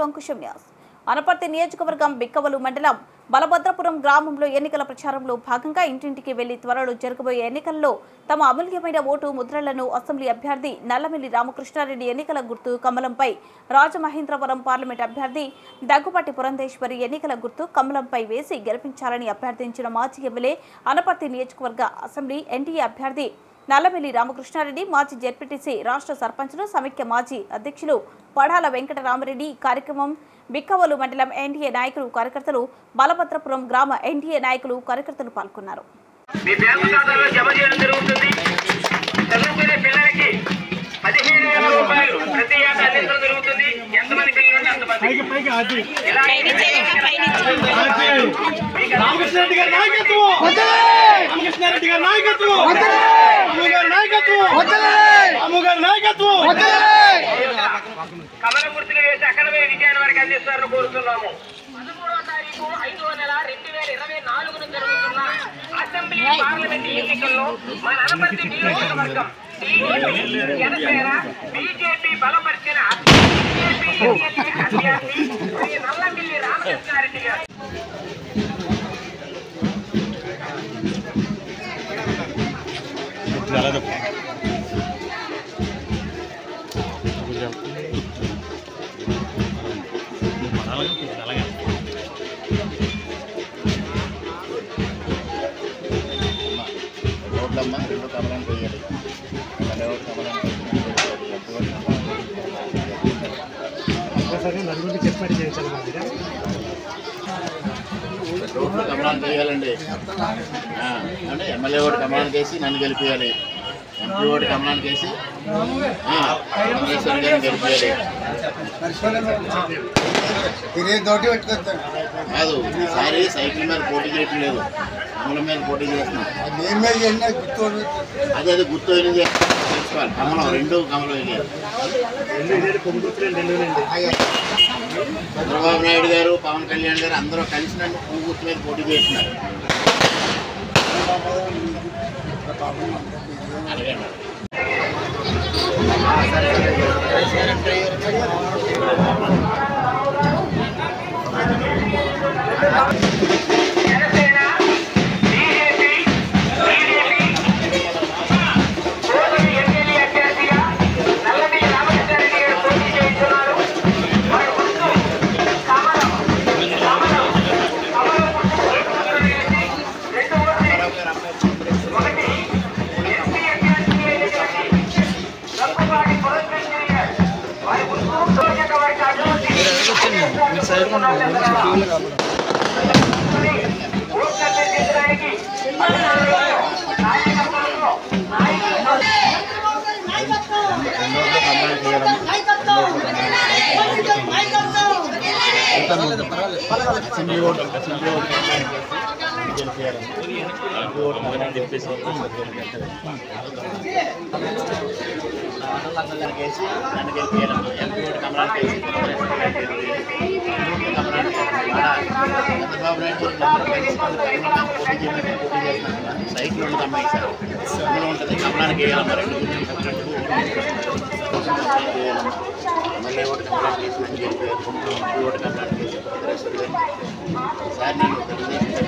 Ankusam news. Anaparthi నియోజకవర్గం బిక్కవలు మండలం బలభద్రపురం గ్రామంలో ఎన్నికల ప్రచారంలో భాగంగా ఇంటింటికి వెళ్లి త్వరలో జరగబోయే ఎన్నికల్లో తమ అమూల్యమైన ఓటు ముద్రలను అసెంబ్లీ అభ్యర్థి నల్లమిల్లి రామకృష్ణారెడ్డి ఎన్నికల గుర్తు కమలంపై, రాజమహేంద్రవరం పార్లమెంట్ అభ్యర్థి దగ్గుపాటి పురంధేశ్వరి ఎన్నికల గుర్తు కమలంపై వేసి గెలిపించాలని అభ్యర్థించిన మాజీ ఎమ్మెల్యే, అనపర్తి నియోజకవర్గ అసెంబ్లీ ఎన్డీఏ అభ్యర్థి నల్లమిల్లి రామకృష్ణారెడ్డి, మాజీ జెడ్పీటీసీ, రాష్ట్ర సర్పంచులు, సమైక్య మాజీ అధ్యక్షులు పడాల వెంకటరామరెడ్డి. కార్యక్రమం బిక్కవలు మండలం ఎన్డీఏ నాయకులు, కార్యకర్తలు, బలభద్రపురం గ్రామ ఎన్డీఏ నాయకులు, కార్యకర్తలు పాల్గొన్నారు. కమల గుర్తులు వేసి అక్కడమే విజయాన్ని వారికి అందిస్తారని కోరుతున్నాము. 13వ తారీఖు 5వ నెల 2024 జరుగుతున్న అసెంబ్లీ పార్లమెంట్ ఎన్నికల్లో మన అనపర్తి నియోజకవర్గం జనసేన బీజేపీ బలపరిచిన అభ్యర్థి శ్రీ నల్లమిల్లి రామకృష్ణారెడ్డి గారు. రెండు కమలం చేయాలి. రోడ్లు కమలాన్ని చేయాలండి. అంటే ఎమ్మెల్యే ఓటు కమలానికి వేసి నన్ను గెలిపించాలి, ఎంపీ ఓటు కమలానికి వేసి రామేశ్వరి గారిని గెలిపించాలి. కాదు, ఈసారి సైకిల్ మీద పోటీ చేయటం లేదు, కమలం మీద పోటీ చేస్తున్నాం. అదే గుర్తు తెలుసుకోవాలి. కమలం రెండు కమలం వేయాలి. చంద్రబాబు నాయుడు గారు, పవన్ కళ్యాణ్ గారు అందరూ కలిసి నన్ను పువ్వు గుర్తు మీద పోటీ చేస్తున్నారు. అడగండి. కేసి నన్ను గెలిపించాలి, ఎంపీ ఓటు కమలానికి వేసి చంద్రబాబు నాయుడు పోటీ చేస్తున్నారు. సైకిల్ ఉండదు అమ్మాయి సార్, అందులో ఉంటుంది. కమలానికి వేయాలమ్మా, రెండు ఎమ్మెల్యే ఓటు కమలానికి వేసి నన్ను గెలిపించాలి, ఎంపీ ఓటు కమలానికి వేసి సార్ నేను తెలుగుదేశం